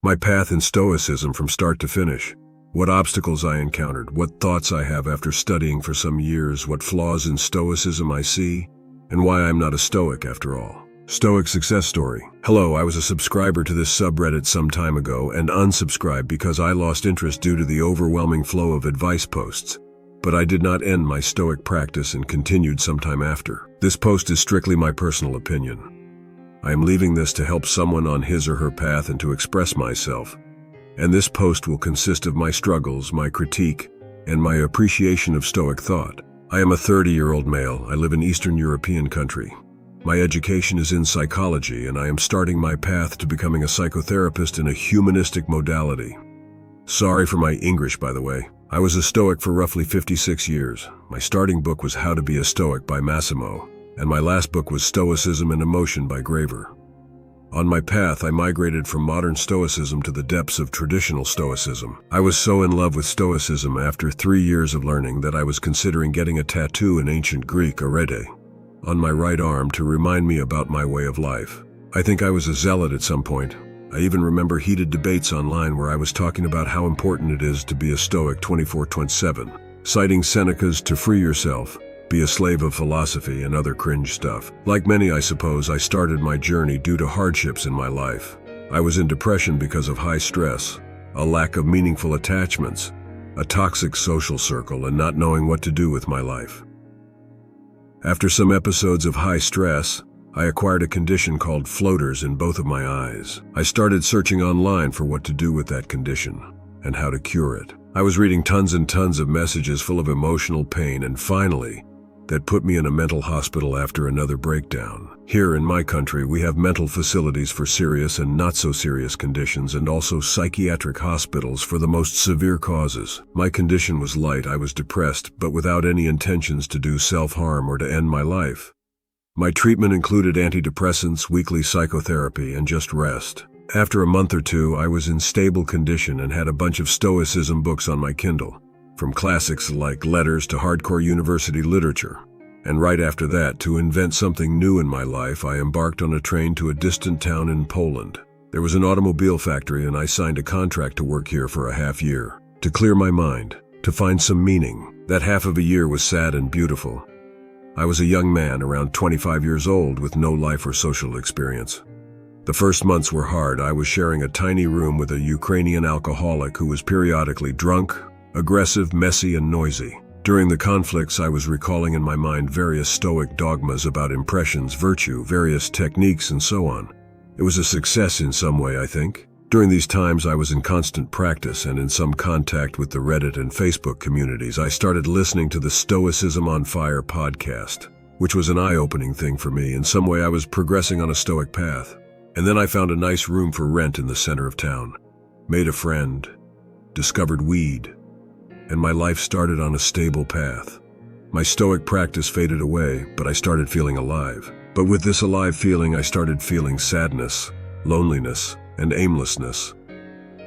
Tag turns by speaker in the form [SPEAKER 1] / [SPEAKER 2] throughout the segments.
[SPEAKER 1] My path in Stoicism from start to finish. What obstacles I encountered, what thoughts I have after studying for some years, what flaws in Stoicism I see, and why I'm not a Stoic after all. Stoic success story. Hello, I was a subscriber to this subreddit some time ago and unsubscribed because I lost interest due to the overwhelming flow of advice posts. But I did not end my Stoic practice and continued sometime after. This post is strictly my personal opinion. I am leaving this to help someone on his or her path and to express myself. And this post will consist of my struggles, my critique, and my appreciation of Stoic thought. I am a 30-year-old male. I live in Eastern European country. My education is in psychology, and I am starting my path to becoming a psychotherapist in a humanistic modality. Sorry for my English, by the way. I was a Stoic for roughly 56 years. My starting book was How to Be a Stoic by Massimo, and my last book was Stoicism and Emotion by Graver. On my path, I migrated from modern Stoicism to the depths of traditional Stoicism. I was so in love with Stoicism after 3 years of learning that I was considering getting a tattoo in ancient Greek, arete, on my right arm to remind me about my way of life. I think I was a zealot at some point. I even remember heated debates online where I was talking about how important it is to be a Stoic 24/7, citing Seneca's "to free yourself, be a slave of philosophy," and other cringe stuff. Like many, I suppose, I started my journey due to hardships in my life. I was in depression because of high stress, a lack of meaningful attachments, a toxic social circle, and not knowing what to do with my life. After some episodes of high stress, I acquired a condition called floaters in both of my eyes. I started searching online for what to do with that condition and how to cure it. I was reading tons and tons of messages full of emotional pain, and finally, that put me in a mental hospital after another breakdown. Here in my country, we have mental facilities for serious and not so serious conditions, and also psychiatric hospitals for the most severe causes. My condition was light. I was depressed, but without any intentions to do self-harm or to end my life. My treatment included antidepressants, weekly psychotherapy, and just rest. After a month or two, I was in stable condition and had a bunch of Stoicism books on my Kindle, from classics like Letters to hardcore university literature. And right after that, to invent something new in my life, I embarked on a train to a distant town in Poland. There was an automobile factory, and I signed a contract to work here for a half year, to clear my mind, to find some meaning. That half of a year was sad and beautiful. I was a young man, around 25 years old, with no life or social experience. The first months were hard. I was sharing a tiny room with a Ukrainian alcoholic who was periodically drunk, aggressive, messy, and noisy. During the conflicts, I was recalling in my mind various Stoic dogmas about impressions, virtue, various techniques, and so on. It was a success in some way, I think. During these times, I was in constant practice and in some contact with the Reddit and Facebook communities. I started listening to the Stoicism on Fire podcast, which was an eye-opening thing for me. In some way, I was progressing on a Stoic path. And then I found a nice room for rent in the center of town, made a friend, discovered weed, and my life started on a stable path. My Stoic practice faded away, but I started feeling alive. But with this alive feeling, I started feeling sadness, loneliness, and aimlessness.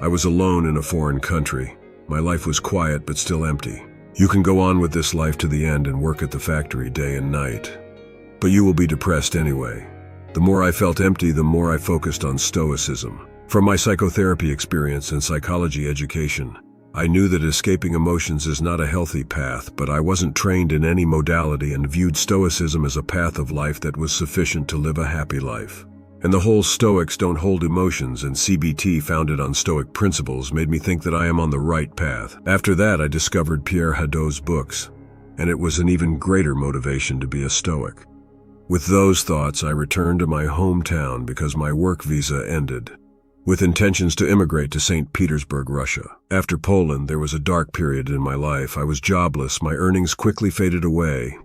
[SPEAKER 1] I was alone in a foreign country. My life was quiet but still empty. You can go on with this life to the end and work at the factory day and night, but you will be depressed anyway. The more I felt empty, the more I focused on Stoicism. From my psychotherapy experience and psychology education, I knew that escaping emotions is not a healthy path, but I wasn't trained in any modality and viewed Stoicism as a path of life that was sufficient to live a happy life. And the whole Stoics don't hold emotions and CBT founded on Stoic principles made me think that I am on the right path. After that, I discovered Pierre Hadot's books, and it was an even greater motivation to be a Stoic. With those thoughts, I returned to my hometown because my work visa ended, with intentions to immigrate to St. Petersburg, Russia. After Poland, there was a dark period in my life. I was jobless, my earnings quickly faded away,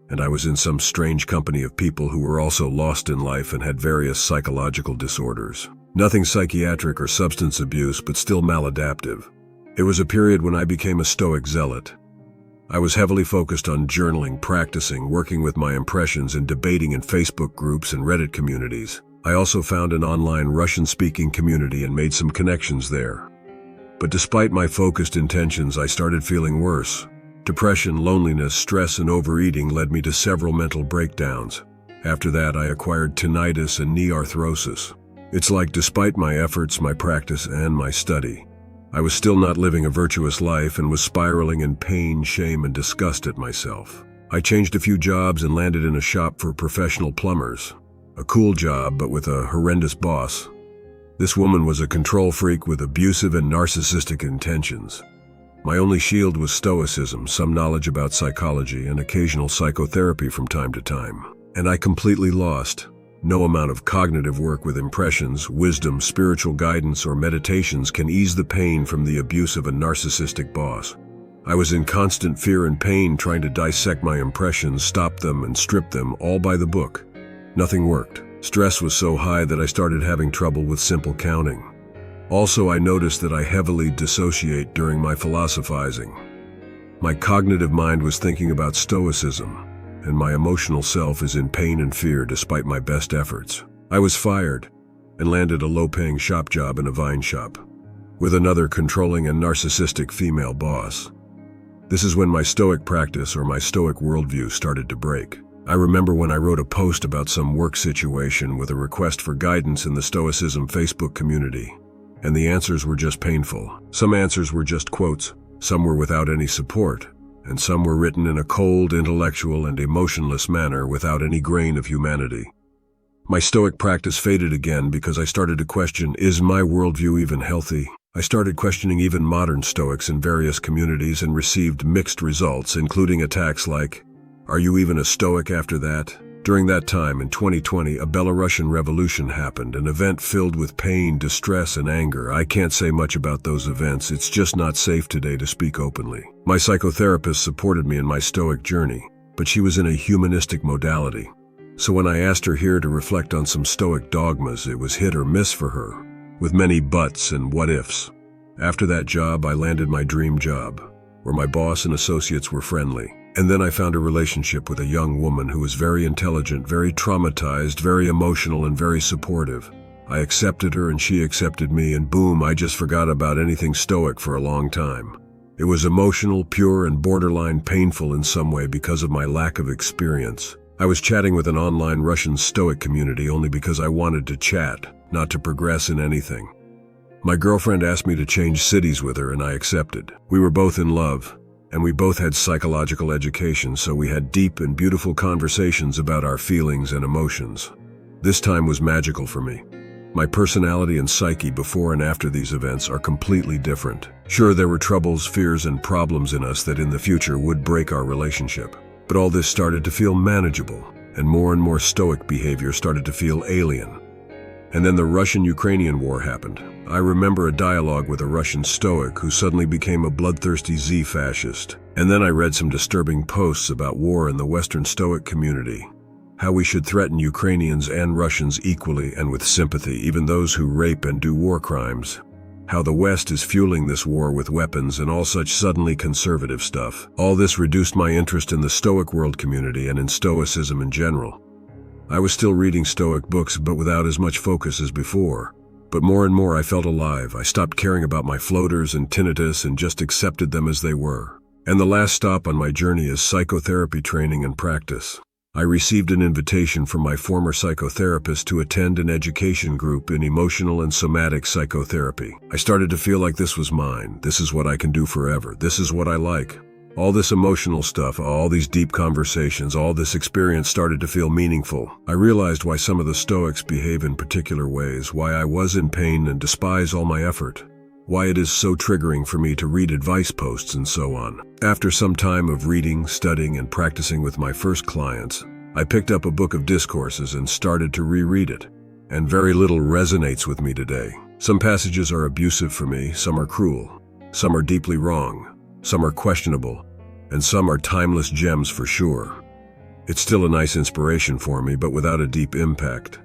[SPEAKER 1] and I was in some strange company of people who were also lost in life and had various psychological disorders. Nothing psychiatric or substance abuse, but still maladaptive. It was a period when I became a Stoic zealot. I was heavily focused on journaling, practicing, working with my impressions, and debating in Facebook groups and Reddit communities. I also found an online Russian-speaking community and made some connections there. But despite my focused intentions, I started feeling worse. Depression, loneliness, stress, and overeating led me to several mental breakdowns. After that, I acquired tinnitus and knee arthrosis. It's like despite my efforts, my practice, and my study, I was still not living a virtuous life and was spiraling in pain, shame, and disgust at myself. I changed a few jobs and landed in a shop for professional plumbers. A cool job, but with a horrendous boss. This woman was a control freak with abusive and narcissistic intentions. My only shield was Stoicism, some knowledge about psychology, and occasional psychotherapy from time to time. And I completely lost. No amount of cognitive work with impressions, wisdom, spiritual guidance, or meditations can ease the pain from the abuse of a narcissistic boss. I was in constant fear and pain trying to dissect my impressions, stop them, and strip them, all by the book. Nothing worked. Stress was so high that I started having trouble with simple counting. Also, I noticed that I heavily dissociate during my philosophizing. My cognitive mind was thinking about Stoicism, and my emotional self is in pain and fear despite my best efforts. I was fired and landed a low-paying shop job in a vine shop with another controlling and narcissistic female boss. This is when my Stoic practice or my Stoic worldview started to break. I remember when I wrote a post about some work situation with a request for guidance in the Stoicism Facebook community, and the answers were just painful. Some answers were just quotes, some were without any support, and some were written in a cold, intellectual, and emotionless manner without any grain of humanity. My Stoic practice faded again because I started to question, is my worldview even healthy? I started questioning even modern Stoics in various communities and received mixed results, including attacks like, "Are you even a Stoic after that?" During that time, in 2020, a Belarusian revolution happened, an event filled with pain, distress, and anger. I can't say much about those events. It's just not safe today to speak openly. My psychotherapist supported me in my Stoic journey, but she was in a humanistic modality. So when I asked her here to reflect on some Stoic dogmas, it was hit or miss for her, with many buts and what-ifs. After that job, I landed my dream job, where my boss and associates were friendly. And then I found a relationship with a young woman who was very intelligent, very traumatized, very emotional, and very supportive. I accepted her and she accepted me, and boom, I just forgot about anything Stoic for a long time. It was emotional, pure, and borderline painful in some way because of my lack of experience. I was chatting with an online Russian Stoic community only because I wanted to chat, not to progress in anything. My girlfriend asked me to change cities with her and I accepted. We were both in love. And we both had psychological education, so we had deep and beautiful conversations about our feelings and emotions. This time was magical for me. My personality and psyche before and after these events are completely different. Sure, there were troubles, fears, and problems in us that in the future would break our relationship. But all this started to feel manageable, and more Stoic behavior started to feel alien. And then the Russian-Ukrainian war happened. I remember a dialogue with a Russian Stoic who suddenly became a bloodthirsty Z-fascist. And then I read some disturbing posts about war in the Western Stoic community. How we should threaten Ukrainians and Russians equally and with sympathy, even those who rape and do war crimes. How the West is fueling this war with weapons and all such suddenly conservative stuff. All this reduced my interest in the Stoic world community and in Stoicism in general. I was still reading Stoic books, but without as much focus as before. But more and more I felt alive. I stopped caring about my floaters and tinnitus and just accepted them as they were. And the last stop on my journey is psychotherapy training and practice. I received an invitation from my former psychotherapist to attend an education group in emotional and somatic psychotherapy. I started to feel like this was mine. This is what I can do forever. This is what I like. All this emotional stuff, all these deep conversations, all this experience started to feel meaningful. I realized why some of the Stoics behave in particular ways, why I was in pain and despise all my effort, why it is so triggering for me to read advice posts and so on. After some time of reading, studying, and practicing with my first clients, I picked up a book of discourses and started to reread it. And very little resonates with me today. Some passages are abusive for me, some are cruel, some are deeply wrong. Some are questionable, and some are timeless gems for sure. It's still a nice inspiration for me, but without a deep impact.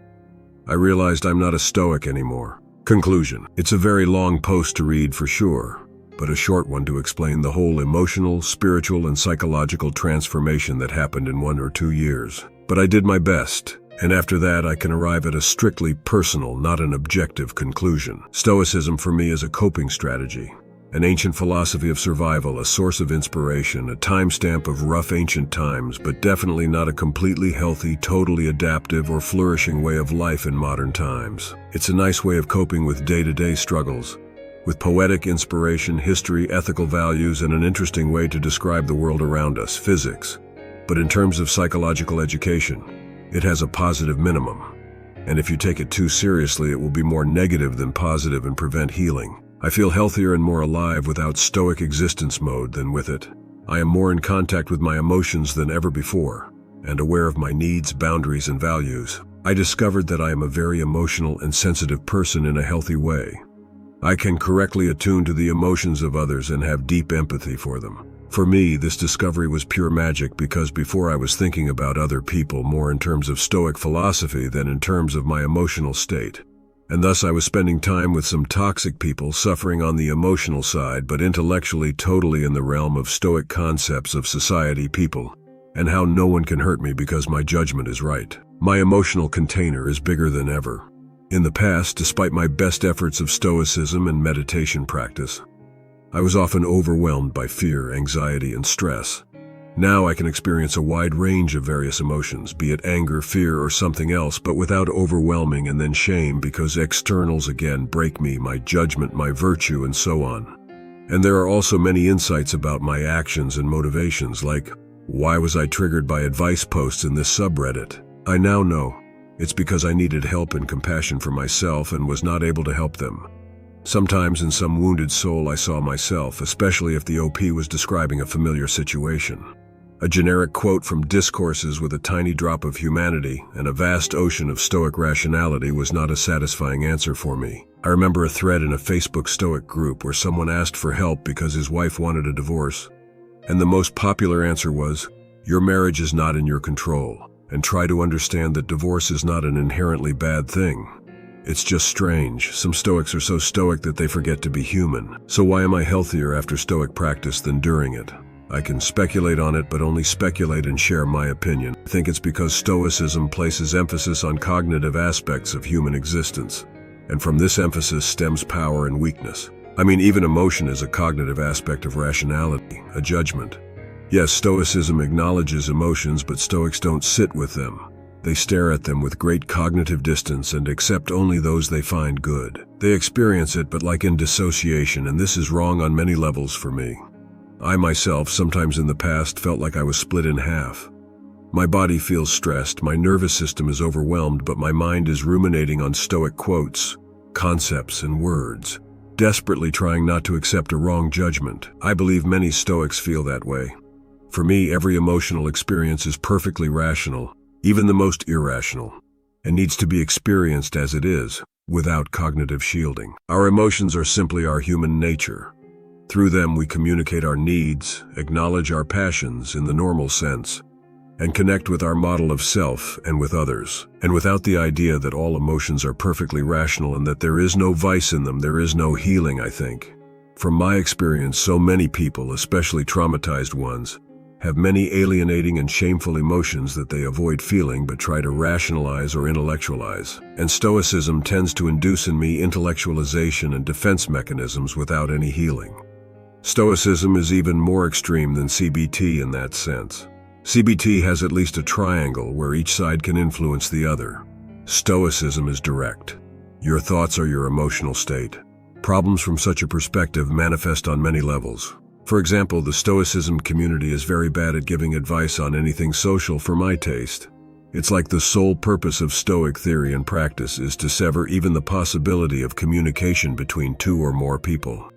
[SPEAKER 1] I realized I'm not a Stoic anymore. Conclusion. It's a very long post to read for sure, but a short one to explain the whole emotional, spiritual, and psychological transformation that happened in 1 or 2 years. But I did my best, and after that I can arrive at a strictly personal, not an objective conclusion. Stoicism for me is a coping strategy. An ancient philosophy of survival, a source of inspiration, a timestamp of rough ancient times, but definitely not a completely healthy, totally adaptive, or flourishing way of life in modern times. It's a nice way of coping with day-to-day struggles, with poetic inspiration, history, ethical values, and an interesting way to describe the world around us, physics. But in terms of psychological education, it has a positive minimum. And if you take it too seriously, it will be more negative than positive and prevent healing. I feel healthier and more alive without Stoic existence mode than with it. I am more in contact with my emotions than ever before, and aware of my needs, boundaries, and values. I discovered that I am a very emotional and sensitive person in a healthy way. I can correctly attune to the emotions of others and have deep empathy for them. For me, this discovery was pure magic because before I was thinking about other people more in terms of Stoic philosophy than in terms of my emotional state. And thus I was spending time with some toxic people suffering on the emotional side but intellectually totally in the realm of Stoic concepts of society, people, and how no one can hurt me because my judgment is right. My emotional container is bigger than ever. In the past, despite my best efforts of Stoicism and meditation practice, I was often overwhelmed by fear, anxiety, and stress. Now I can experience a wide range of various emotions, be it anger, fear, or something else, but without overwhelming and then shame because externals again break me, my judgment, my virtue, and so on. And there are also many insights about my actions and motivations, like, why was I triggered by advice posts in this subreddit? I now know. It's because I needed help and compassion for myself and was not able to help them. Sometimes in some wounded soul I saw myself, especially if the OP was describing a familiar situation. A generic quote from discourses with a tiny drop of humanity and a vast ocean of Stoic rationality was not a satisfying answer for me. I remember a thread in a Facebook Stoic group where someone asked for help because his wife wanted a divorce. And the most popular answer was, your marriage is not in your control, and try to understand that divorce is not an inherently bad thing. It's just strange. Some Stoics are so Stoic that they forget to be human. So why am I healthier after Stoic practice than during it? I can speculate on it, but only speculate and share my opinion. I think it's because Stoicism places emphasis on cognitive aspects of human existence. And from this emphasis stems power and weakness. I mean, even emotion is a cognitive aspect of rationality, a judgment. Yes, Stoicism acknowledges emotions, but Stoics don't sit with them. They stare at them with great cognitive distance and accept only those they find good. They experience it, but like in dissociation, and this is wrong on many levels for me. I myself, sometimes in the past, felt like I was split in half. My body feels stressed, my nervous system is overwhelmed, but my mind is ruminating on Stoic quotes, concepts, and words, desperately trying not to accept a wrong judgment. I believe many Stoics feel that way. For me, every emotional experience is perfectly rational, even the most irrational, and needs to be experienced as it is, without cognitive shielding. Our emotions are simply our human nature. Through them we communicate our needs, acknowledge our passions in the normal sense, and connect with our model of self and with others. And without the idea that all emotions are perfectly rational and that there is no vice in them, there is no healing, I think. From my experience, so many people, especially traumatized ones, have many alienating and shameful emotions that they avoid feeling but try to rationalize or intellectualize. And Stoicism tends to induce in me intellectualization and defense mechanisms without any healing. Stoicism is even more extreme than CBT in that sense. CBT has at least a triangle where each side can influence the other. Stoicism is direct. Your thoughts are your emotional state. Problems from such a perspective manifest on many levels. For example, the Stoicism community is very bad at giving advice on anything social for my taste. It's like the sole purpose of Stoic theory and practice is to sever even the possibility of communication between two or more people.